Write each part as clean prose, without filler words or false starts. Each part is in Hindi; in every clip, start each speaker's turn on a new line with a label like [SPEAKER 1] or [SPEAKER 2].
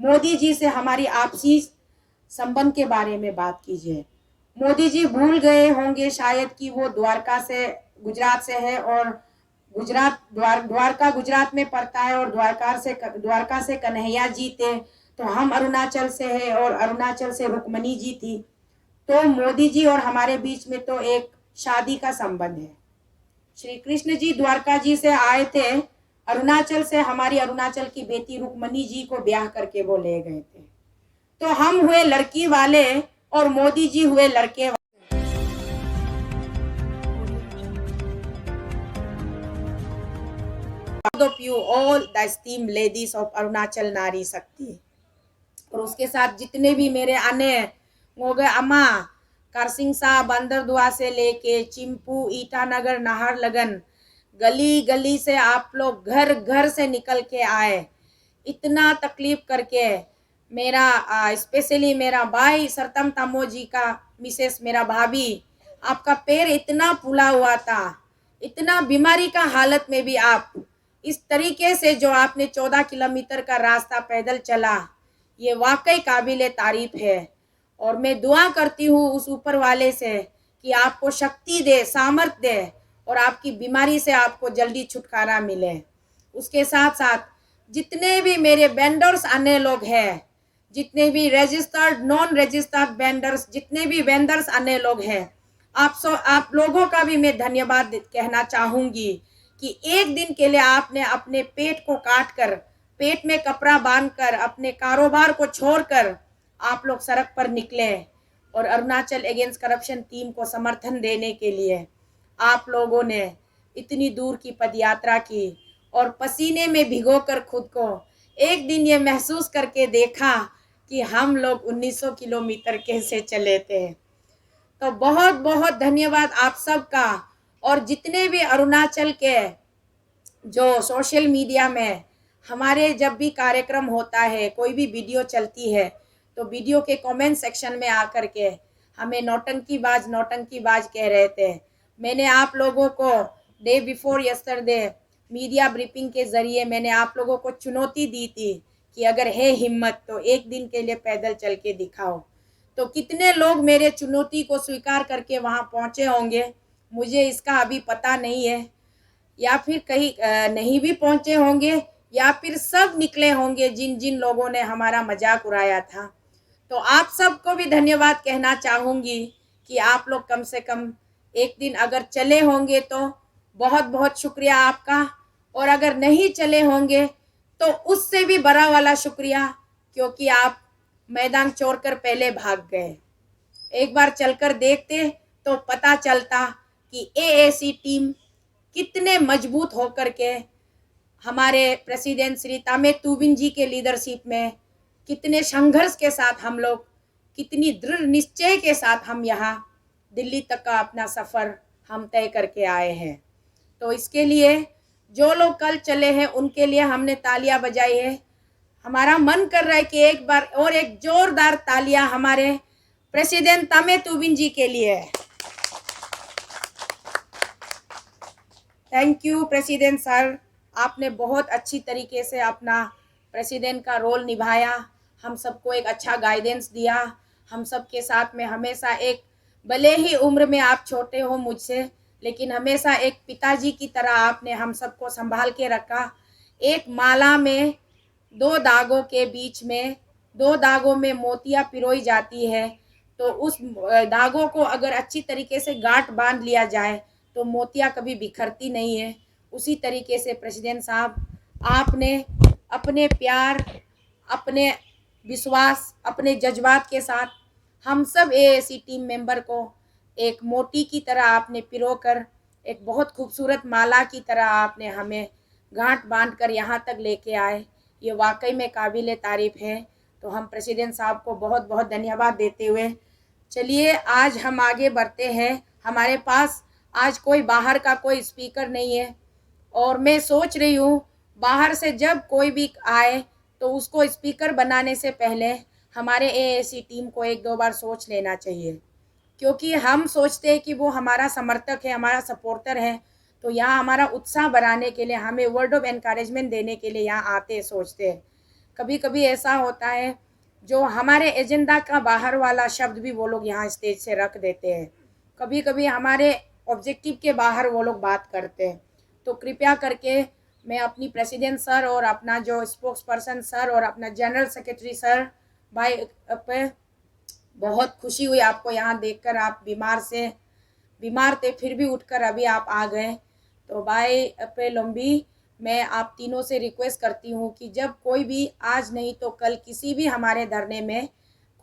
[SPEAKER 1] मोदी जी से हमारी आपसी संबंध के बारे में बात कीजिए। मोदी जी भूल गए होंगे शायद कि वो गुजरात से है, और द्वारका गुजरात में पड़ता है, और द्वारका से कन्हैया जी थे, तो हम अरुणाचल से है और अरुणाचल से रुक्मणी जी थी। तो मोदी जी और हमारे बीच में तो एक शादी का संबंध है। श्री कृष्ण जी द्वारका जी से आए थे, अरुणाचल से हमारी अरुणाचल की बेटी रुक्मणी जी को ब्याह करके वो ले गए थे। तो हम हुए लड़की वाले और मोदी जी हुए लड़के वाले। of you all the esteemed ladies of Arunachal नारी शक्ति, और उसके साथ जितने भी मेरे आने हो गए, अम्मा करसिंग साहब बंदरदुआ से लेके चिंपू, ईटानगर, नाहरलगन, गली गली से आप लोग घर घर से निकल के आए, इतना तकलीफ करके। मेरा स्पेशली मेरा भाई सरतम तमो जी का मिसेस, मेरा भाभी, आपका पैर इतना फूला हुआ था, इतना बीमारी का हालत में भी आप इस तरीके से जो आपने 14 किलोमीटर का रास्ता पैदल चला, ये वाकई काबिले तारीफ है। और मैं दुआ करती हूँ उस ऊपर वाले से कि आपको शक्ति दे, सामर्थ्य दे, और आपकी बीमारी से आपको जल्दी छुटकारा मिले। उसके साथ साथ जितने भी मेरे वेंडर्स आने लोग हैं, जितने भी रजिस्टर्ड नॉन रजिस्टर्ड वेंडर्स, जितने भी वेंडर्स आने लोग हैं, आप लोगों का भी मैं धन्यवाद कहना चाहूँगी कि एक दिन के लिए आपने अपने पेट को काट कर, पेट में कपड़ा बांधकर, अपने कारोबार को छोड़कर आप लोग सड़क पर निकले, और अरुणाचल अगेंस्ट करप्शन टीम को समर्थन देने के लिए आप लोगों ने इतनी दूर की पदयात्रा की, और पसीने में भिगोकर खुद को एक दिन ये महसूस करके देखा कि हम लोग 1900 किलोमीटर कैसे चले थे। तो बहुत बहुत धन्यवाद आप सबका। और जितने भी अरुणाचल के जो सोशल मीडिया में हमारे जब भी कार्यक्रम होता है, कोई भी वीडियो चलती है, तो वीडियो के कमेंट सेक्शन में आकर के हमें नौटंकीबाज कह रहे थे। मैंने आप लोगों को day before yesterday media briefing के ज़रिए मैंने आप लोगों को चुनौती दी थी कि अगर है हिम्मत तो एक दिन के लिए पैदल चल के दिखाओ। तो कितने लोग मेरे चुनौती को स्वीकार करके वहाँ पहुँचे होंगे, मुझे इसका अभी पता नहीं है, या फिर कहीं नहीं भी पहुँचे होंगे, या फिर सब निकले होंगे जिन जिन लोगों ने हमारा मजाक उड़ाया था। तो आप सबको भी धन्यवाद कहना चाहूँगी कि आप लोग कम से कम एक दिन अगर चले होंगे तो बहुत बहुत शुक्रिया आपका, और अगर नहीं चले होंगे तो उससे भी बड़ा वाला शुक्रिया, क्योंकि आप मैदान छोड़कर पहले भाग गए। एक बार चलकर देखते तो पता चलता कि एएसी टीम कितने मजबूत होकर के हमारे प्रेसिडेंट श्री तामे तुबिन जी के लीडरशिप में कितने संघर्ष के साथ हम लोग, कितनी दृढ़ निश्चय के साथ हम यहाँ दिल्ली तक का अपना सफ़र हम तय करके आए हैं। तो इसके लिए जो लोग कल चले हैं उनके लिए हमने तालियां बजाई है। हमारा मन कर रहा है कि एक बार और एक जोरदार तालियां हमारे प्रेसिडेंट तामे तुबिन जी के लिए। थैंक यू प्रेसिडेंट सर, आपने बहुत अच्छी तरीके से अपना प्रेसिडेंट का रोल निभाया, हम सबको एक अच्छा गाइडेंस दिया, हम सब के साथ में हमेशा एक, भले ही उम्र में आप छोटे हो मुझसे, लेकिन हमेशा एक पिताजी की तरह आपने हम सबको संभाल के रखा। एक माला में 2 धागों के बीच में 2 धागों में मोतियाँ पिरोई जाती है, तो उस धागों को अगर अच्छी तरीके से गांठ बांध लिया जाए तो मोतियाँ कभी बिखरती नहीं है। उसी तरीके से प्रेसिडेंट साहब, आपने अपने प्यार, अपने विश्वास, अपने जज्बात के साथ हम सब एएसी टीम मेंबर को एक मोती की तरह आपने पिरोकर, एक बहुत खूबसूरत माला की तरह आपने हमें गांठ बांध कर यहाँ तक लेके आए, ये वाकई में काबिले तारीफ़ है। तो हम प्रेसिडेंट साहब को बहुत बहुत धन्यवाद देते हुए चलिए आज हम आगे बढ़ते हैं। हमारे पास आज कोई बाहर का कोई स्पीकर नहीं है, और मैं सोच रही हूँ बाहर से जब कोई भी आए तो उसको स्पीकर बनाने से पहले हमारे एएसी टीम को 1-2 बार सोच लेना चाहिए, क्योंकि हम सोचते हैं कि वो हमारा समर्थक है, हमारा सपोर्टर है, तो यहाँ हमारा उत्साह बढ़ाने के लिए, हमें वर्ड ऑफ एनकरेजमेंट देने के लिए यहाँ आते सोचते हैं। कभी कभी ऐसा होता है जो हमारे एजेंडा का बाहर वाला शब्द भी वो लोग यहाँ स्टेज से रख देते हैं, कभी कभी हमारे ऑब्जेक्टिव के बाहर वो लोग बात करते हैं। तो कृपया करके मैं अपनी प्रेसिडेंट सर और अपना जो स्पोक्स पर्सन सर और अपना जनरल सेक्रेटरी सर भाई पे बहुत खुशी हुई आपको यहाँ देखकर। आप बीमार थे फिर भी उठकर अभी आप आ गए। तो भाई पे लंबी मैं आप तीनों से रिक्वेस्ट करती हूँ कि जब कोई भी आज नहीं तो कल किसी भी हमारे धरने में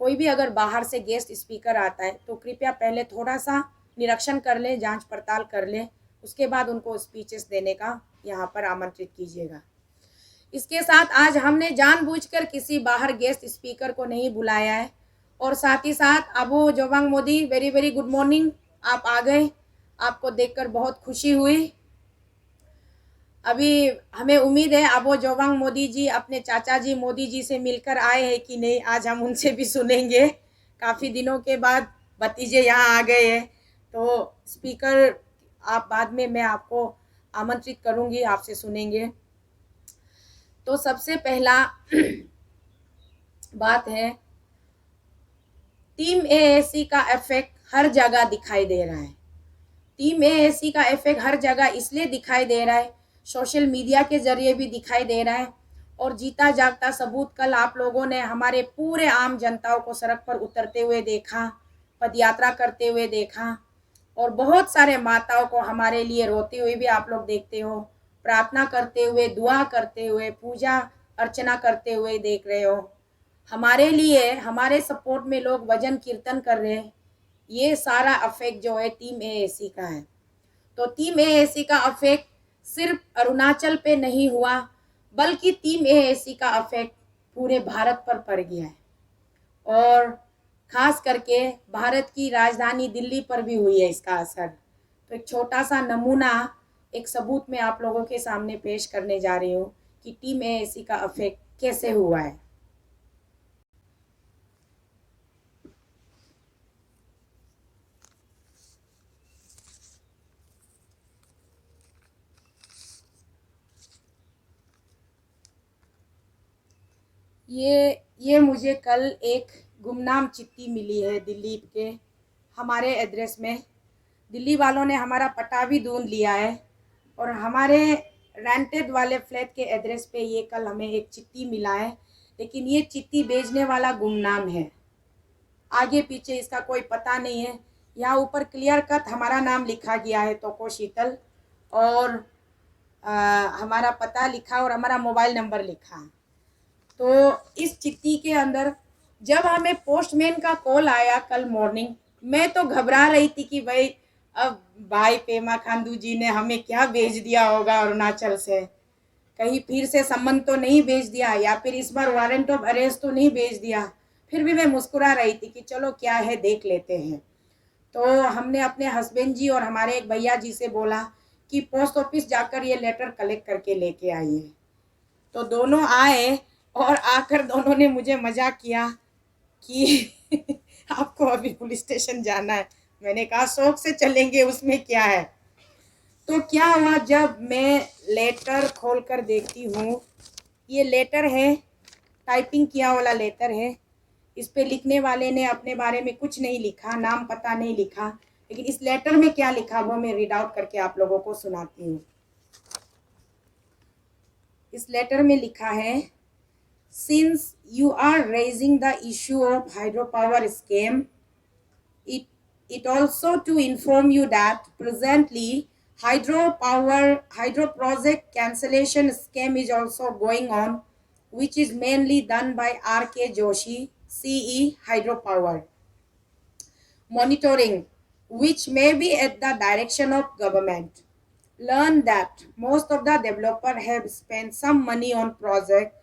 [SPEAKER 1] कोई भी अगर बाहर से गेस्ट स्पीकर आता है तो कृपया पहले थोड़ा सा निरीक्षण कर लें, जांच पड़ताल कर लें, उसके बाद उनको स्पीचेस देने का यहाँ पर आमंत्रित कीजिएगा। इसके साथ आज हमने जानबूझकर किसी बाहर गेस्ट स्पीकर को नहीं बुलाया है। और साथ ही साथ Abu Jabong Modi, very very good morning, आप आ गए, आपको देखकर बहुत खुशी हुई। अभी हमें उम्मीद है अबू जोबांग मोदी जी अपने चाचा जी मोदी जी से मिलकर आए हैं कि नहीं, आज हम उनसे भी सुनेंगे। काफ़ी दिनों के बाद भतीजे यहाँ आ गए हैं। तो स्पीकर आप बाद में मैं आपको आमंत्रित करूँगी, आपसे सुनेंगे। तो सबसे पहला बात है, टीम एएसी का इफेक्ट हर जगह दिखाई दे रहा है। टीम एएसी का इफेक्ट हर जगह इसलिए दिखाई दे रहा है, सोशल मीडिया के जरिए भी दिखाई दे रहा है। और जीता जागता सबूत कल आप लोगों ने हमारे पूरे आम जनताओं को सड़क पर उतरते हुए देखा, पदयात्रा करते हुए देखा, और बहुत सारे माताओं को हमारे लिए रोते हुए भी आप लोग देखते हो, प्रार्थना करते हुए, दुआ करते हुए, पूजा अर्चना करते हुए देख रहे हो। हमारे लिए, हमारे सपोर्ट में लोग भजन कीर्तन कर रहे हैं। ये सारा अफेक्ट जो है टीम एएसी का है। तो टीम एएसी का अफेक्ट सिर्फ अरुणाचल पे नहीं हुआ, बल्कि टीम एएसी का अफेक्ट पूरे भारत पर पड़ गया है, और खास करके भारत की राजधानी दिल्ली पर भी हुई है इसका असर। तो एक छोटा सा नमूना, एक सबूत मैं आप लोगों के सामने पेश करने जा रही हूँ कि टीम एएसी का अफेक्ट कैसे हुआ है। ये मुझे कल एक गुमनाम चिट्ठी मिली है दिल्ली के हमारे एड्रेस में। दिल्ली वालों ने हमारा पता भी ढूंढ लिया है, और हमारे रेंटेड वाले फ्लैट के एड्रेस पे ये कल हमें एक चिट्ठी मिला है, लेकिन ये चिट्ठी भेजने वाला गुमनाम है। आगे पीछे इसका कोई पता नहीं है। यहाँ ऊपर क्लियर कट हमारा नाम लिखा गया है, तोको शीतल, और हमारा पता लिखा और हमारा मोबाइल नंबर लिखा। तो इस चिट्ठी के अंदर जब हमें पोस्टमैन का कॉल आया कल मॉर्निंग, मैं तो घबरा रही थी कि भाई अब भाई पेमा खांडू जी ने हमें क्या भेज दिया होगा अरुणाचल से, कहीं फिर से सम्मन तो नहीं भेज दिया, या फिर इस बार वारंट ऑफ अरेस्ट तो नहीं भेज दिया। फिर भी मैं मुस्कुरा रही थी कि चलो क्या है देख लेते हैं। तो हमने अपने हस्बैंड जी और हमारे एक भैया जी से बोला कि पोस्ट ऑफिस जाकर ये लेटर कलेक्ट करके लेके आइए। तो दोनों आए, और आकर दोनों ने मुझे मजाक किया कि आपको अभी पुलिस स्टेशन जाना है। मैंने कहा शौक से चलेंगे, उसमें क्या है। तो क्या हुआ, जब मैं लेटर खोलकर देखती हूँ, ये लेटर है, टाइपिंग किया वाला लेटर है। इस पे लिखने वाले ने अपने बारे में कुछ नहीं लिखा, नाम पता नहीं लिखा, लेकिन इस लेटर में क्या लिखा वो मैं रीड आउट करके आप लोगों को सुनाती हूँ। इस लेटर में लिखा है, Since you are raising the issue of hydropower scam, it also to inform you that presently hydro project cancellation scam is also going on, which is mainly done by R.K. Joshi, CE Hydropower. Monitoring, which may be at the direction of government. Learn that most of the developers have spent some money on project,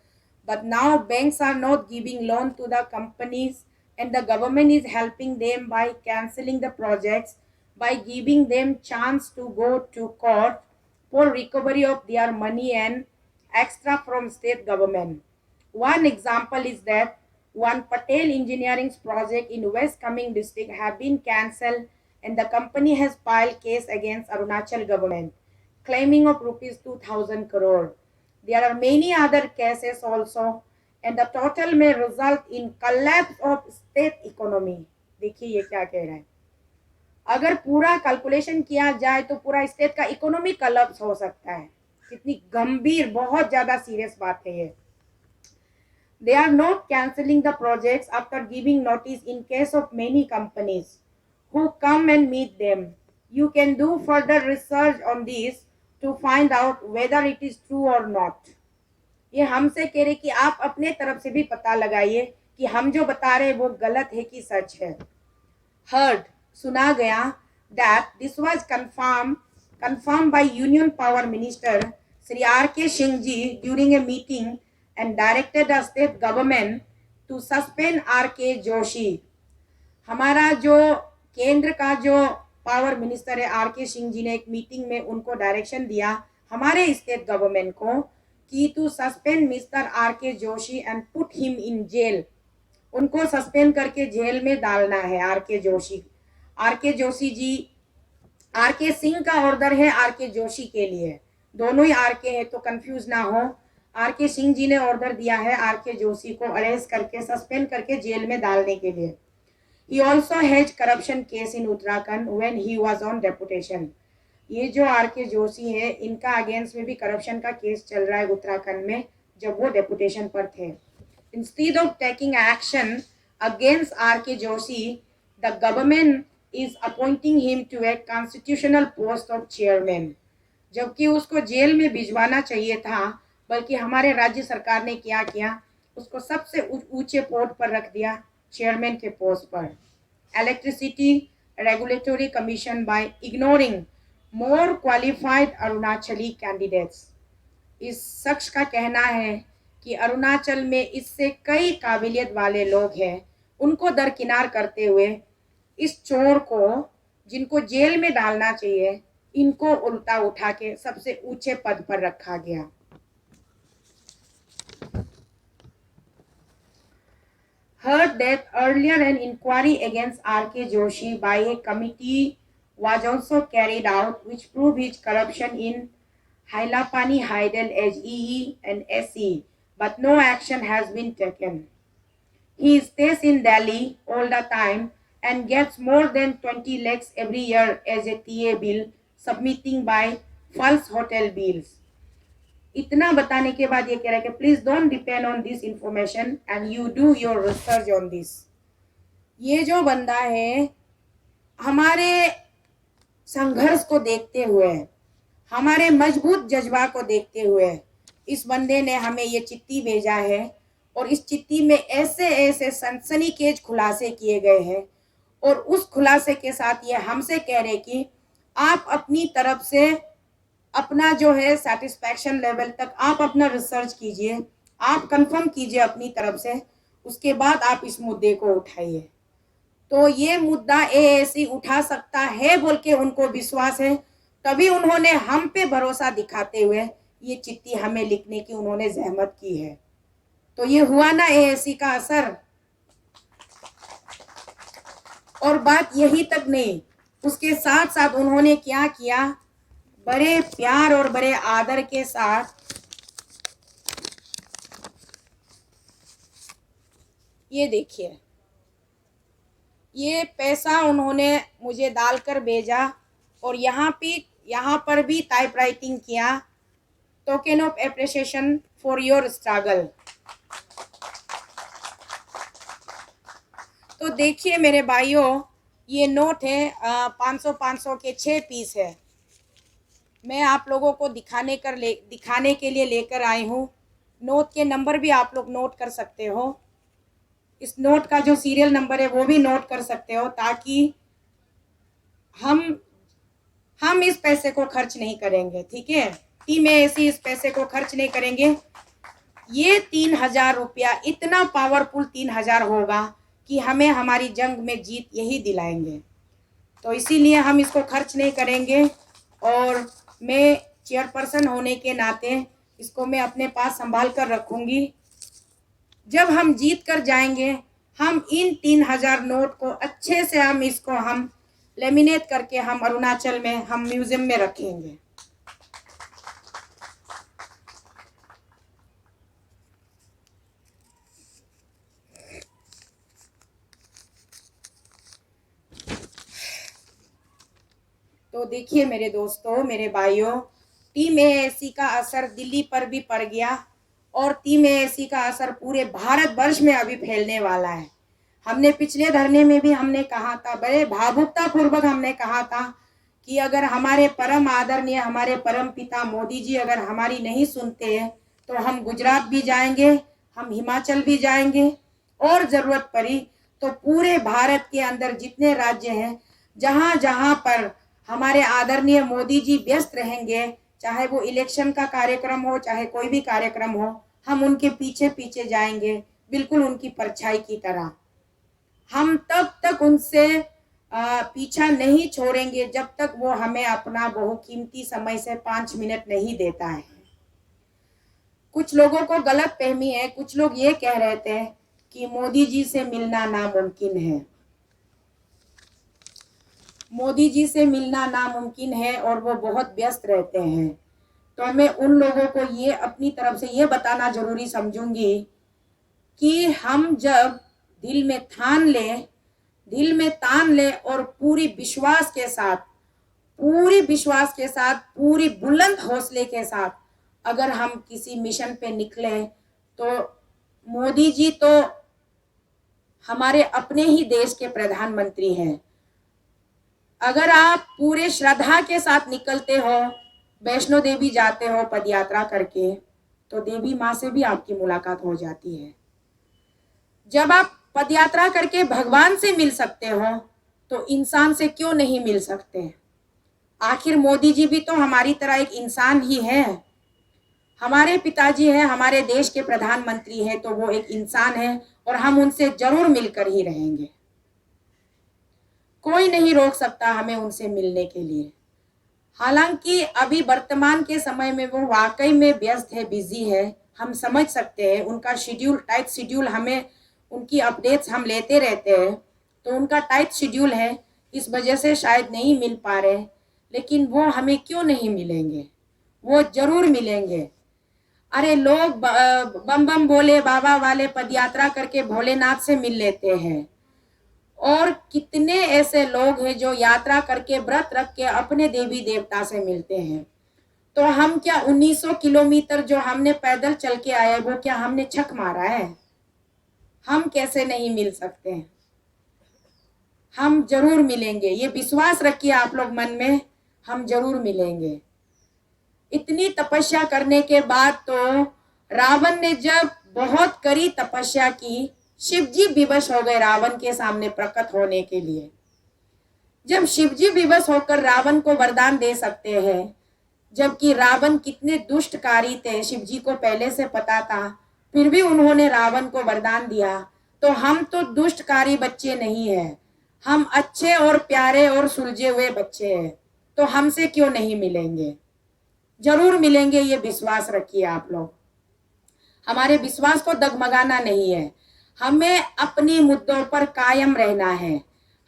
[SPEAKER 1] but now banks are not giving loan to the companies, and the government is helping them by cancelling the projects, by giving them chance to go to court for recovery of their money and extra from state government. One example is that one Patel Engineering's project in West Kaming district have been cancelled, and the company has filed case against Arunachal government, claiming of rupees 2,000 crore. There are many other cases also, and the total may result in collapse of state economy. देखिए ये क्या कह रहा है, अगर पूरा कैलकुलेशन किया जाए तो पूरा स्टेट का इकोनॉमी कोलैप्स हो सकता है। कितनी गंभीर, बहुत ज्यादा सीरियस बात है ये। They are not cancelling the projects after giving notice in case of many companies who come and meet them. You can do further research on this to find out whether it is true or not. ये हमसे कह रहे कि आप अपने तरफ से भी पता लगाइए कि हम जो बता रहे हैं वो गलत है कि सच है। Heard, सुना गया, that this was confirmed by Union Power Minister Sri R.K. Singh ji during a meeting and directed the state government to suspend R.K. Joshi. हमारा जो केंद्र का जो पावर मिनिस्टर है R.K. सिंह जी ने एक मीटिंग में उनको डायरेक्शन दिया हमारे स्टेट गवर्नमेंट को कि to suspend mister R.K. Joshi and put him in jail. उनको सस्पेंड करके जेल में डालना है R.K. Joshi. R.K. Joshi ji, R.K. Singh का ऑर्डर है R.K. जोशी के लिए, दोनों ही R.K. है तो कंफ्यूज ना हो। R.K. सिंह जी ने ऑर्डर दिया है R.K. जोशी को अरेस्ट करके सस्पेंड करके जेल में डालने के लिए। He also had corruption case in Uttarakhand when he was on deputation. ये जो R.K. जोशी है इनका अगेंस्ट में भी करप्शन का केस चल रहा है उत्तराखंड में जब वो डेपुटेशन पर थे। Instead of taking action against R.K. Joshi, the government is appointing him to a constitutional post of chairman. जबकि उसको जेल में भिजवाना चाहिए था, बल्कि हमारे राज्य सरकार ने क्या किया, उसको सबसे ऊंचे पोस्ट पर रख दिया, चेयरमैन के पोस्ट पर। Electricity regulatory commission by ignoring more qualified Arunachali candidates. इस शख्स का कहना है कि अरुणाचल में इससे कई काबिलियत वाले लोग हैं, उनको दरकिनार करते हुए इस चोर को जिनको जेल में डालना चाहिए इनको उल्टा उठा के सबसे ऊंचे पद पर रखा गया। Heard that earlier an inquiry against R.K. Joshi by a committee was also carried out which proved his corruption in Hailapani Haidel as EE and SE, but no action has been taken. He stays in Delhi all the time and gets more than 20 lakhs every year as a TA bill, submitting by false hotel bills. इतना बताने के बाद ये कह रहा है कि please don't depend on this information and you do your research on this. ये जो बंदा है हमारे संघर्ष को देखते हुए, हमारे मजबूत जज्बा को देखते हुए इस बंदे ने हमें ये चिट्ठी भेजा है और इस चिट्ठी में ऐसे ऐसे सनसनीखेज खुलासे किए गए हैं और उस खुलासे के साथ ये हमसे कह रहे कि आप अपनी तरफ से अपना जो है सेटिस्फैक्शन लेवल तक आप अपना रिसर्च कीजिए, आप कंफर्म कीजिए अपनी तरफ से, उसके बाद आप इस मुद्दे को उठाइए। तो ये मुद्दा एएसी उठा सकता है बोल के उनको विश्वास है, तभी उन्होंने हम पे भरोसा दिखाते हुए ये चिट्ठी हमें लिखने की उन्होंने जहमत की है। तो ये हुआ ना एएसी का असर। और बात यही तक नहीं, उसके साथ साथ उन्होंने क्या किया, बड़े प्यार और बड़े आदर के साथ ये देखिए, ये पैसा उन्होंने मुझे डालकर भेजा और यहाँ पर भी टाइप राइटिंग किया, token of appreciation for your struggle. तो देखिए मेरे भाइयों, ये नोट है 500 के 6 पीस है। मैं आप लोगों को दिखाने के लिए लेकर आई हूँ। नोट के नंबर भी आप लोग नोट कर सकते हो, इस नोट का जो सीरियल नंबर है वो भी नोट कर सकते हो, ताकि हम इस पैसे को खर्च नहीं करेंगे। ठीक है, टीम ऐसी इस पैसे को खर्च नहीं करेंगे। ये 3000 रुपया इतना पावरफुल 3000 होगा कि हमें हमारी जंग में जीत यही दिलाएंगे। तो इसीलिए हम इसको खर्च नहीं करेंगे और मैं चेयरपर्सन होने के नाते इसको मैं अपने पास संभाल कर रखूंगी। जब हम जीत कर जाएंगे, हम इन 3000 नोट को अच्छे से हम लेमिनेट करके हम अरुणाचल में हम म्यूजियम में रखेंगे। तो देखिए मेरे दोस्तों, मेरे भाइयों, टीम एएसी का असर दिल्ली पर भी पड़ गया और टीम एएसी का असर पूरे भारतवर्ष में अभी फैलने वाला है। हमने पिछले धरने में भी हमने कहा था, बड़े भावुकता पूर्वक हमने कहा था कि अगर हमारे परम आदरणीय हमारे परम पिता मोदी जी अगर हमारी नहीं सुनते हैं तो हम गुजरात भी जाएंगे, हम हिमाचल भी जाएंगे और जरूरत पड़ी तो पूरे भारत के अंदर जितने राज्य हैं जहां जहां पर हमारे आदरणीय मोदी जी व्यस्त रहेंगे, चाहे वो इलेक्शन का कार्यक्रम हो चाहे कोई भी कार्यक्रम हो, हम उनके पीछे पीछे जाएंगे, बिल्कुल उनकी परछाई की तरह। हम तब तक उनसे पीछा नहीं छोड़ेंगे जब तक वो हमें अपना बहुकीमती समय से 5 मिनट नहीं देता है। कुछ लोगों को गलत फहमी है, कुछ लोग ये कह रहे थे कि मोदी जी से मिलना नामुमकिन है, मोदी जी से मिलना नामुमकिन है और वो बहुत व्यस्त रहते हैं। तो मैं उन लोगों को ये अपनी तरफ से ये बताना जरूरी समझूंगी कि हम जब दिल में ठान ले और पूरी विश्वास के साथ, पूरी बुलंद हौसले के साथ अगर हम किसी मिशन पे निकले तो मोदी जी तो हमारे अपने ही देश के प्रधानमंत्री हैं। अगर आप पूरे श्रद्धा के साथ निकलते हो, वैष्णो देवी जाते हो पदयात्रा करके, तो देवी माँ से भी आपकी मुलाकात हो जाती है। जब आप पदयात्रा करके भगवान से मिल सकते हो तो इंसान से क्यों नहीं मिल सकते? आखिर मोदी जी भी तो हमारी तरह एक इंसान ही है। हमारे पिताजी हैं, हमारे देश के प्रधानमंत्री हैं, तो वो एक इंसान है और हम उनसे जरूर मिलकर ही रहेंगे। कोई नहीं रोक सकता हमें उनसे मिलने के लिए। हालांकि अभी वर्तमान के समय में वो वाकई में व्यस्त है, बिजी है, हम समझ सकते हैं। उनका शेड्यूल, टाइट शेड्यूल, हमें उनकी अपडेट्स हम लेते रहते हैं, तो उनका टाइट शेड्यूल है, इस वजह से शायद नहीं मिल पा रहे। लेकिन वो हमें क्यों नहीं मिलेंगे? वो जरूर मिलेंगे। अरे लोग बम बम बोले बाबा वाले पदयात्रा करके भोलेनाथ से मिल लेते हैं, और कितने ऐसे लोग हैं जो यात्रा करके व्रत रख के अपने देवी देवता से मिलते हैं। तो हम क्या 1900 किलोमीटर जो हमने पैदल चल के आए वो क्या हमने छक मारा है? हम कैसे नहीं मिल सकते हैं? हम जरूर मिलेंगे, ये विश्वास रखिए आप लोग मन में, हम जरूर मिलेंगे। इतनी तपस्या करने के बाद तो रावण ने जब बहुत कड़ी तपस्या की, शिव जी विवश हो गए रावण के सामने प्रकट होने के लिए। जब शिव जी विवश होकर रावण को वरदान दे सकते हैं, जबकि रावण कितने दुष्टकारी थे शिव जी को पहले से पता था, फिर भी उन्होंने रावण को वरदान दिया। तो हम तो दुष्टकारी बच्चे नहीं हैं, हम अच्छे और प्यारे और सुलझे हुए बच्चे हैं। तो हमसे क्यों नहीं मिलेंगे? जरूर मिलेंगे, ये विश्वास रखिए आप लोग। हमारे विश्वास को डगमगाना नहीं है, हमें अपनी मुद्दों पर कायम रहना है,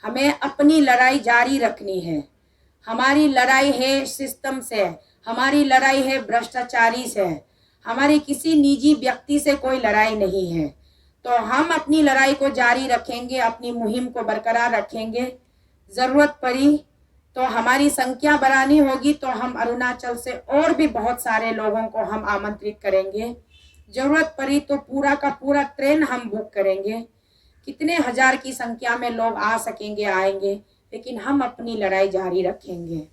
[SPEAKER 1] हमें अपनी लड़ाई जारी रखनी है। हमारी लड़ाई है सिस्टम से, हमारी लड़ाई है भ्रष्टाचारी से, हमारी किसी निजी व्यक्ति से कोई लड़ाई नहीं है। तो हम अपनी लड़ाई को जारी रखेंगे, अपनी मुहिम को बरकरार रखेंगे। जरूरत पड़ी तो हमारी संख्या बढ़ानी होगी तो हम अरुणाचल से और भी बहुत सारे लोगों को हम आमंत्रित करेंगे। जरूरत पड़ी तो पूरा का पूरा ट्रेन हम बुक करेंगे। कितने हजार की संख्या में लोग आ सकेंगे, आएंगे, लेकिन हम अपनी लड़ाई जारी रखेंगे।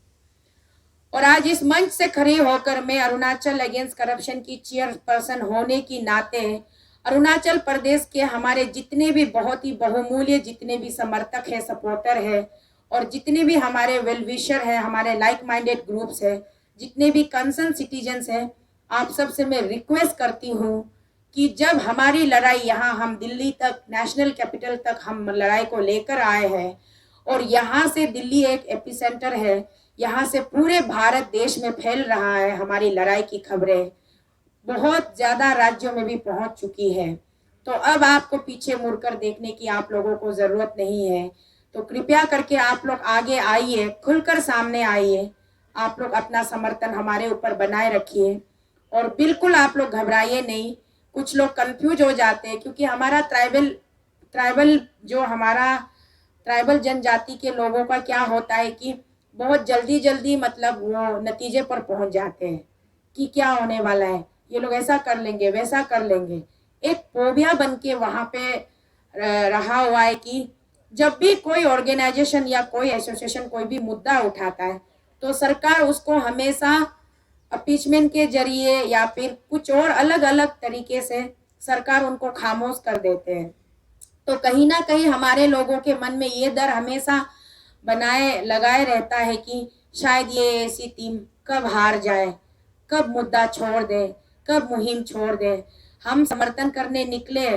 [SPEAKER 1] और आज इस मंच से खड़ी होकर मैं अरुणाचल अगेंस्ट करप्शन की चेयरपर्सन होने की नाते अरुणाचल प्रदेश के हमारे जितने भी बहुत ही बहुमूल्य जितने भी समर्थक है, सपोर्टर है, और जितने भी हमारे वेल विशर है, हमारे लाइक माइंडेड ग्रुप्स है, जितने भी कंसर्न सिटीजन्स हैं, आप सबसे मैं रिक्वेस्ट करती हूँ कि जब हमारी लड़ाई यहाँ हम दिल्ली तक, नेशनल कैपिटल तक हम लड़ाई को लेकर आए हैं, और यहाँ से दिल्ली एक एपिसेंटर है, यहाँ से पूरे भारत देश में फैल रहा है हमारी लड़ाई की खबरें, बहुत ज़्यादा राज्यों में भी पहुँच चुकी है। तो अब आपको पीछे मुड़कर देखने की आप लोगों को ज़रूरत नहीं है। तो कृपया करके आप लोग आगे आइए, खुलकर सामने आइए, आप लोग अपना समर्थन हमारे ऊपर बनाए रखिए, और बिल्कुल आप लोग घबराइए नहीं। कुछ लोग कंफ्यूज हो जाते हैं क्योंकि हमारा ट्राइबल जो हमारा ट्राइबल जनजाति के लोगों का क्या होता है कि बहुत जल्दी जल्दी मतलब वो नतीजे पर पहुंच जाते हैं कि क्या होने वाला है, ये लोग ऐसा कर लेंगे वैसा कर लेंगे। एक फोबिया बन के वहाँ पे रहा हुआ है कि जब भी कोई ऑर्गेनाइजेशन या कोई एसोसिएशन कोई भी मुद्दा उठाता है तो सरकार उसको हमेशा अपीचमेंट के जरिए या फिर कुछ और अलग अलग तरीके से सरकार उनको खामोश कर देते हैं। तो कहीं ना कहीं हमारे लोगों के मन में ये डर हमेशा बनाए लगाए रहता है कि शायद ये ऐसी टीम कब हार जाए, कब मुद्दा छोड़ दे, कब मुहिम छोड़ दे। हम समर्थन करने निकले,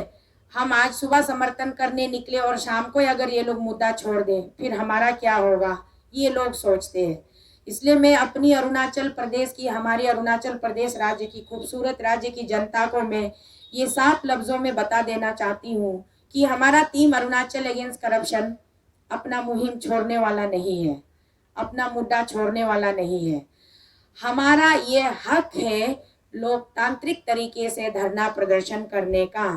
[SPEAKER 1] हम आज सुबह समर्थन करने निकले और शाम को अगर ये लोग मुद्दा छोड़ दें फिर हमारा क्या होगा, ये लोग सोचते हैं। इसलिए मैं अपनी अरुणाचल प्रदेश की, हमारी अरुणाचल प्रदेश राज्य की, खूबसूरत राज्य की जनता को मैं ये साफ लफ्जों में बता देना चाहती हूँ कि हमारा टीम अरुणाचल अगेंस्ट करप्शन अपना मुहिम छोड़ने वाला नहीं है, अपना मुद्दा छोड़ने वाला नहीं है। हमारा ये हक है लोकतांत्रिक तरीके से धरना प्रदर्शन करने का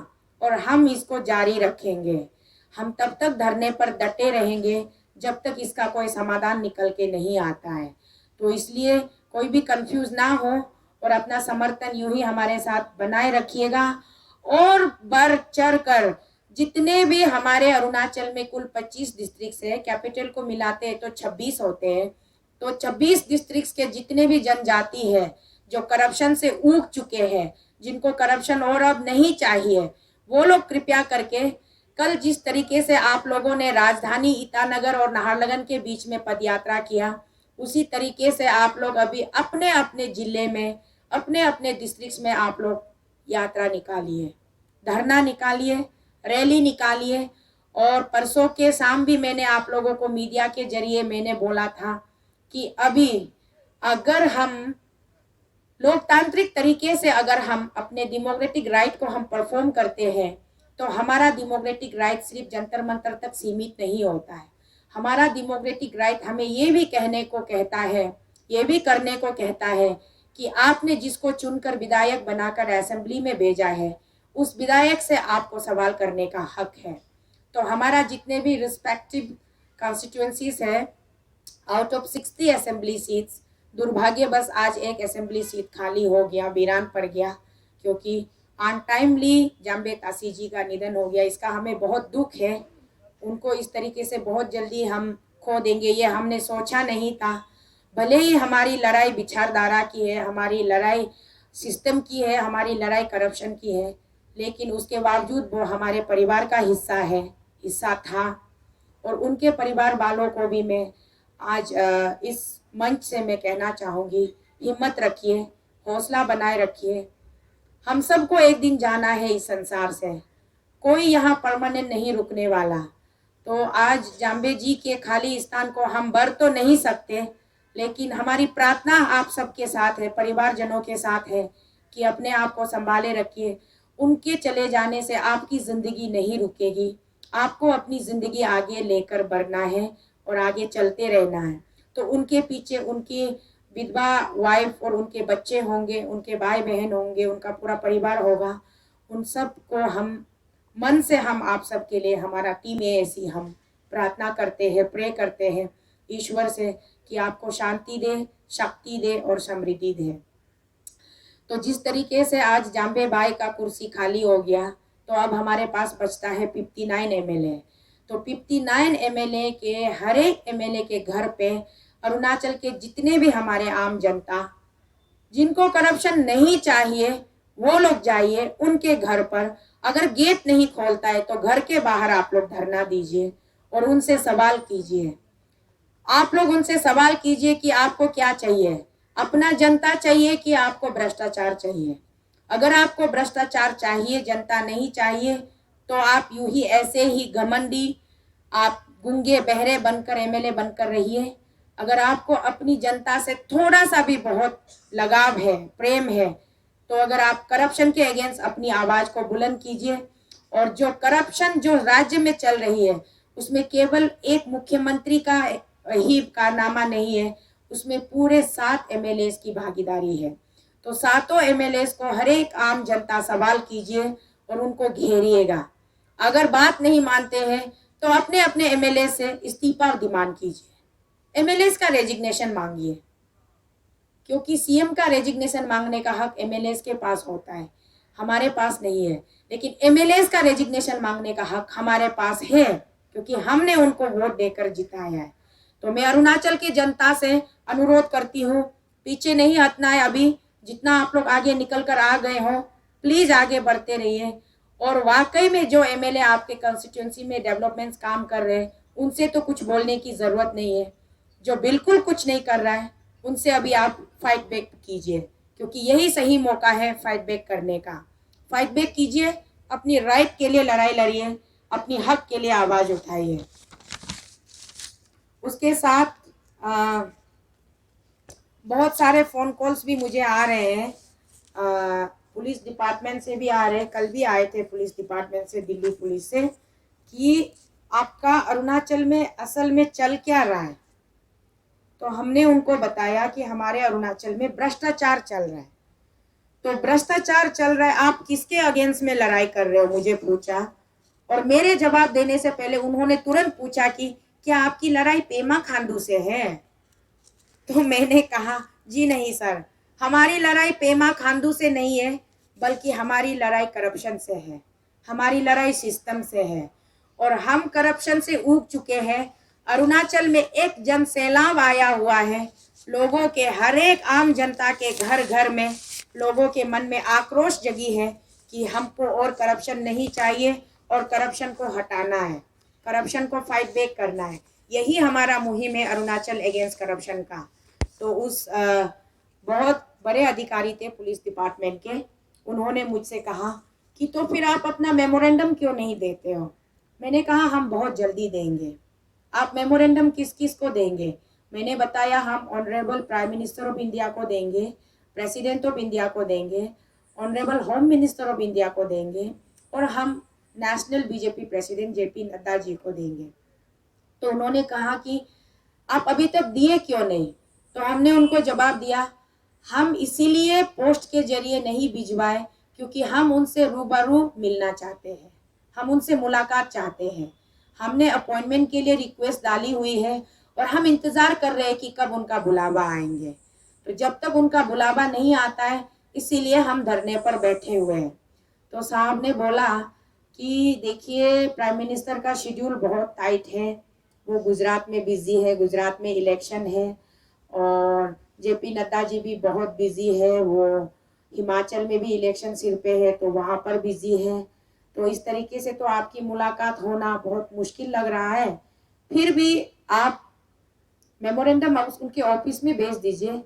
[SPEAKER 1] और हम इसको जारी रखेंगे। हम तब तक धरने पर डटे रहेंगे जब तक इसका कोई समाधान निकल के नहीं आता है। तो इसलिए कोई भी कंफ्यूज ना हो और अपना समर्थन यूं ही हमारे साथ बनाए रखिएगा। और बढ़ चढ़ कर जितने भी हमारे अरुणाचल में कुल 25 डिस्ट्रिक्ट है, कैपिटल को मिलाते हैं तो 26 होते हैं। तो 26 डिस्ट्रिक्ट के जितने भी जनजाति है जो करप्शन से ऊब चुके हैं, जिनको करप्शन और अब नहीं चाहिए, वो लोग कृपया करके कल जिस तरीके से आप लोगों ने राजधानी ईटानगर और नाहरलगुन के बीच में पदयात्रा किया, उसी तरीके से आप लोग अभी अपने अपने जिले में, अपने अपने डिस्ट्रिक्ट में आप लोग यात्रा निकालिए, धरना निकालिए, रैली निकालिए। और परसों के शाम भी मैंने आप लोगों को मीडिया के जरिए मैंने बोला था कि अभी अगर हम लोकतांत्रिक तरीके से अगर हम अपने डेमोक्रेटिक राइट को हम परफॉर्म करते हैं तो हमारा डेमोक्रेटिक राइट सिर्फ जंतर मंतर तक सीमित नहीं होता है। हमारा डेमोक्रेटिक राइट हमें ये भी कहने को कहता है, ये भी करने को कहता है कि आपने जिसको चुनकर विधायक बनाकर असेंबली में भेजा है उस विधायक से आपको सवाल करने का हक है। तो हमारा जितने भी रिस्पेक्टिव कॉन्स्टिट्यूएंसीज है, आउट ऑफ 60 असेंबली सीट्स, दुर्भाग्य बस आज एक असेंबली सीट खाली हो गया, वीरान पड़ गया, क्योंकि अनटाइमली जाम्बे तासी जी का निधन हो गया। इसका हमें बहुत दुख है। उनको इस तरीके से बहुत जल्दी हम खो देंगे ये हमने सोचा नहीं था। भले ही हमारी लड़ाई विचारधारा की है, हमारी लड़ाई सिस्टम की है, हमारी लड़ाई करप्शन की है, लेकिन उसके बावजूद वो हमारे परिवार का हिस्सा था। और उनके परिवार वालों को भी मैं आज इस मंच से मैं कहना चाहूँगी, हिम्मत रखिए, हौसला बनाए रखिए। हम सबको एक दिन जाना है इस संसार से, कोई यहाँ परमानेंट नहीं रुकने वाला। तो आज जाम्बे जी के खाली स्थान को हम भर तो नहीं सकते, लेकिन हमारी प्रार्थना आप सबके साथ है, परिवारजनों के साथ है कि अपने आप को संभाले रखिए। उनके चले जाने से आपकी ज़िंदगी नहीं रुकेगी, आपको अपनी ज़िंदगी आगे लेकर बढ़ना है और आगे चलते रहना है। तो उनके पीछे उनकी विधवा वाइफ और उनके बच्चे होंगे, उनके भाई बहन होंगे, उनका पूरा परिवार होगा। उन सब को हम मन से हम आप सब के लिए, हमारा टीम ऐसी हम प्रार्थना करते हैं, प्रे करते हैं ईश्वर से कि आपको शांति दे, शक्ति दे और समृद्धि दे। तो जिस तरीके से आज जाम्बे भाई का कुर्सी खाली हो गया, तो अब हमारे पास बचता है 59 एमएलए। तो 59 एमएलए के हर एक एमएलए के घर पे अरुणाचल के जितने भी हमारे आम जनता जिनको करप्शन नहीं चाहिए वो लोग जाइए उनके घर पर। अगर गेट नहीं खोलता है तो घर के बाहर आप लोग धरना दीजिए और उनसे सवाल कीजिए। आप लोग उनसे सवाल कीजिए कि आपको क्या चाहिए, अपना जनता चाहिए कि आपको भ्रष्टाचार चाहिए। अगर आपको भ्रष्टाचार चाहिए, जनता नहीं चाहिए, तो आप यूं ही ऐसे ही घमंडी, आप गूंगे बहरे बनकर एमएलए बनकर रहिए। अगर आपको अपनी जनता से थोड़ा सा भी बहुत लगाव है, प्रेम है, तो अगर आप करप्शन के अगेंस्ट अपनी आवाज को बुलंद कीजिए। और जो करप्शन जो राज्य में चल रही है उसमें केवल एक मुख्यमंत्री का ही कारनामा नहीं है, उसमें पूरे 7 एमएलए की भागीदारी है। तो 7 एमएलए को हर एक आम जनता सवाल कीजिए और उनको घेरिएगा। अगर बात नहीं मानते हैं तो अपने अपने एमएलए से इस्तीफा डिमांड कीजिए। एमएलएस का रेजिग्नेशन मांगिए, क्योंकि सीएम का रेजिग्नेशन मांगने का हक एमएलएस के पास होता है, हमारे पास नहीं है। लेकिन एमएलएस का रेजिग्नेशन मांगने का हक हमारे पास है, क्योंकि हमने उनको वोट देकर जिताया है। तो मैं अरुणाचल की जनता से अनुरोध करती हूँ, पीछे नहीं हटना है। अभी जितना आप लोग आगे निकल कर आ गए हो, प्लीज आगे बढ़ते रहिए। और वाकई में जो एमएलए आपके कंस्टिट्यूंसी में डेवलपमेंट्स काम कर रहे हैं, उनसे तो कुछ बोलने की जरूरत नहीं है। जो बिल्कुल कुछ नहीं कर रहा है, उनसे अभी आप फाइट बैक कीजिए, क्योंकि यही सही मौका है फाइट बैक करने का। फाइट बैक कीजिए, अपनी राइट के लिए लड़ाई लड़िए, अपनी हक के लिए आवाज उठाइए। उसके साथ बहुत सारे फोन कॉल्स भी मुझे आ रहे हैं, पुलिस डिपार्टमेंट से भी आ रहे हैं। कल भी आए थे पुलिस डिपार्टमेंट से, दिल्ली पुलिस से, कि आपका अरुणाचल में असल में चल क्या रहा है। तो हमने उनको बताया कि हमारे अरुणाचल में भ्रष्टाचार चल रहा है। तो भ्रष्टाचार चल रहा है, आप किसके अगेंस्ट में लड़ाई कर रहे हो, मुझे पूछा। और मेरे जवाब देने से पहले उन्होंने तुरंत पूछा कि क्या आपकी लड़ाई पेमा खांडू से है। तो मैंने कहा जी नहीं सर, हमारी लड़ाई पेमा खांडू से नहीं है, बल्कि हमारी लड़ाई करप्शन से है, हमारी लड़ाई सिस्टम से है। और हम करप्शन से ऊब चुके हैं। अरुणाचल में एक जन सैलाब आया हुआ है, लोगों के, हर एक आम जनता के घर घर में लोगों के मन में आक्रोश जगी है कि हमको और करप्शन नहीं चाहिए और करप्शन को हटाना है, करप्शन को फाइट बैक करना है। यही हमारा मुहिम है अरुणाचल अगेंस्ट करप्शन का। तो उस बहुत बड़े अधिकारी थे पुलिस डिपार्टमेंट के, उन्होंने मुझसे कहा कि तो फिर आप अपना मेमोरेंडम क्यों नहीं देते हो। मैंने कहा हम बहुत जल्दी देंगे। आप मेमोरेंडम किस किस को देंगे। मैंने बताया हम honourable prime minister of India को देंगे, प्रेसिडेंट ऑफ इंडिया को देंगे, honourable home minister of India को देंगे, और हम national BJP president JP Nadda ji को देंगे। तो उन्होंने कहा कि आप अभी तक दिए क्यों नहीं। तो हमने उनको जवाब दिया, हम इसीलिए पोस्ट के जरिए नहीं भिजवाए क्योंकि हम उनसे रूबरू मिलना चाहते हैं, हम उनसे मुलाकात चाहते हैं। हमने अपॉइंटमेंट के लिए रिक्वेस्ट डाली हुई है और हम इंतजार कर रहे हैं कि कब उनका बुलावा आएंगे। तो जब तक उनका बुलावा नहीं आता है, इसीलिए हम धरने पर बैठे हुए हैं। तो साहब ने बोला कि देखिए प्राइम मिनिस्टर का शेड्यूल बहुत टाइट है, वो गुजरात में बिजी है, गुजरात में इलेक्शन है, और जेपी नड्डा जी भी बहुत बिजी है, वो हिमाचल में भी इलेक्शन सिर पे है तो वहाँ पर बिजी है। तो इस तरीके से तो आपकी मुलाकात होना बहुत मुश्किल लग रहा है। फिर भी आप मेमोरेंडम उनके ऑफिस में भेज दीजिए,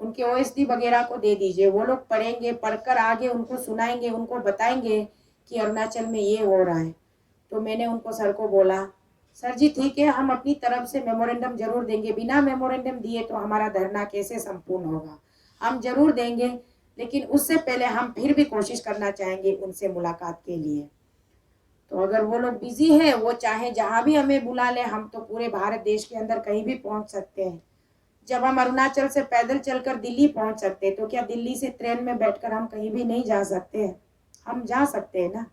[SPEAKER 1] उनके ओएसडी वगैरह को दे दीजिए, वो लोग पढ़ेंगे, पढ़कर आगे उनको सुनाएंगे, उनको बताएंगे कि अरुणाचल में ये हो रहा है। तो मैंने उनको सर को बोला, सर जी ठीक है, हम अपनी तरफ से मेमोरेंडम जरूर देंगे, बिना मेमोरेंडम दिए तो हमारा धरना कैसे संपूर्ण होगा, हम जरूर देंगे, लेकिन उससे पहले हम फिर भी कोशिश करना चाहेंगे उनसे मुलाकात के लिए। तो अगर वो लोग बिजी है, वो चाहे जहाँ भी हमें बुला ले, हम तो पूरे भारत देश के अंदर कहीं भी पहुँच सकते हैं। जब हम अरुणाचल से पैदल चलकर दिल्ली पहुँच सकते हैं, तो क्या दिल्ली से ट्रेन में बैठकर हम कहीं भी नहीं जा सकते हैं। हम जा सकते हैं ना,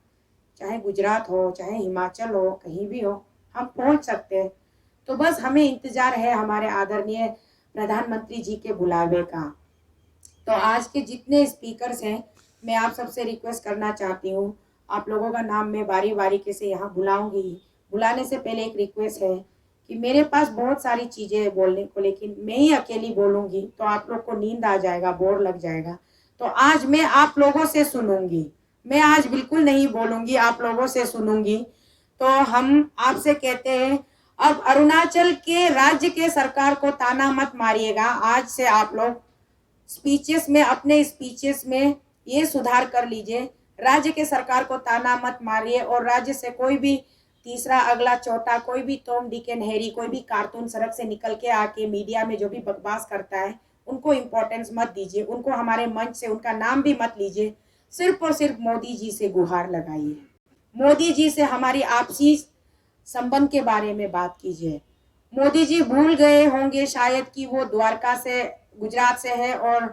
[SPEAKER 1] चाहे गुजरात हो, चाहे हिमाचल हो, कहीं भी हो हम पहुँच सकते हैं। तो बस हमें इंतजार है हमारे आदरणीय प्रधानमंत्री जी के बुलावे का। तो आज के जितने स्पीकर्स हैं, मैं आप सबसे रिक्वेस्ट करना चाहती हूँ, आप लोगों का नाम मैं बारी बारी के से यहाँ बुलाऊंगी। बुलाने से पहले एक रिक्वेस्ट है कि मेरे पास बहुत सारी चीज़ें हैं बोलने को, लेकिन मैं ही अकेली बोलूँगी तो आप लोग को नींद आ जाएगा, बोर लग जाएगा। तो आज मैं आप लोगों से सुनूंगी, मैं आज बिल्कुल नहीं बोलूँगी, आप लोगों से सुनूंगी। तो हम आपसे कहते हैं, अब अरुणाचल के राज्य के सरकार को ताना मत मारिएगा। आज से आप लोग स्पीचेस में, अपने स्पीचेस में ये सुधार कर लीजिए, राज्य के सरकार को ताना मत मारिए, और राज्य से कोई भी तीसरा अगला चौथा कोई भी टॉम डिक एंड हैरी, कोई भी कार्टून सड़क से निकल के आके मीडिया में जो भी बकवास करता है, उनको इम्पोर्टेंस मत दीजिए, उनको हमारे मंच से उनका नाम भी मत लीजिए। सिर्फ और सिर्फ मोदी जी से गुहार लगाइए, मोदी जी से हमारी आपसी संबंध के बारे में बात कीजिए। मोदी जी भूल गए होंगे शायद कि वो द्वारका से, गुजरात से है, और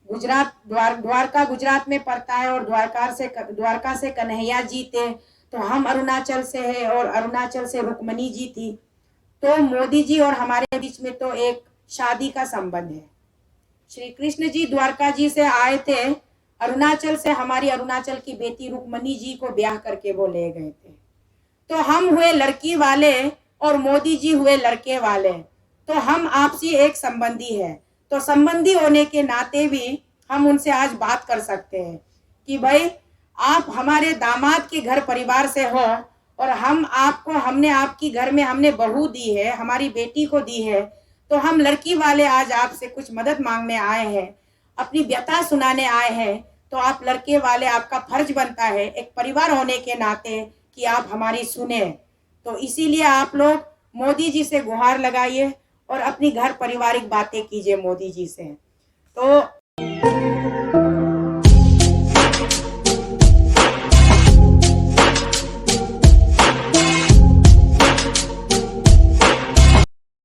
[SPEAKER 1] गुजरात द्वारका गुजरात में पड़ता है, और द्वारका से कन्हैया जी थे, तो हम अरुणाचल से है और अरुणाचल से रुक्मणी जी थी। तो मोदी जी और हमारे बीच में तो एक शादी का संबंध है। श्री कृष्ण जी द्वारका जी से आए थे, अरुणाचल से हमारी अरुणाचल की बेटी रुक्मणी जी को ब्याह करके वो ले गए थे। तो हम हुए लड़की वाले और मोदी जी हुए लड़के वाले, तो हम आपसी एक संबंधी है। तो संबंधी होने के नाते भी हम उनसे आज बात कर सकते हैं कि भाई आप हमारे दामाद के घर परिवार से हो और हमने आपकी घर में हमने बहू दी है, हमारी बेटी को दी है, तो हम लड़की वाले आज आपसे कुछ मदद मांगने आए हैं, अपनी व्यथा सुनाने आए हैं। तो आप लड़के वाले, आपका फर्ज बनता है एक परिवार होने के नाते कि आप हमारी सुने। तो इसीलिए आप लोग मोदी जी से गुहार लगाइए और अपनी घर पारिवारिक बातें कीजिए मोदी जी से। तो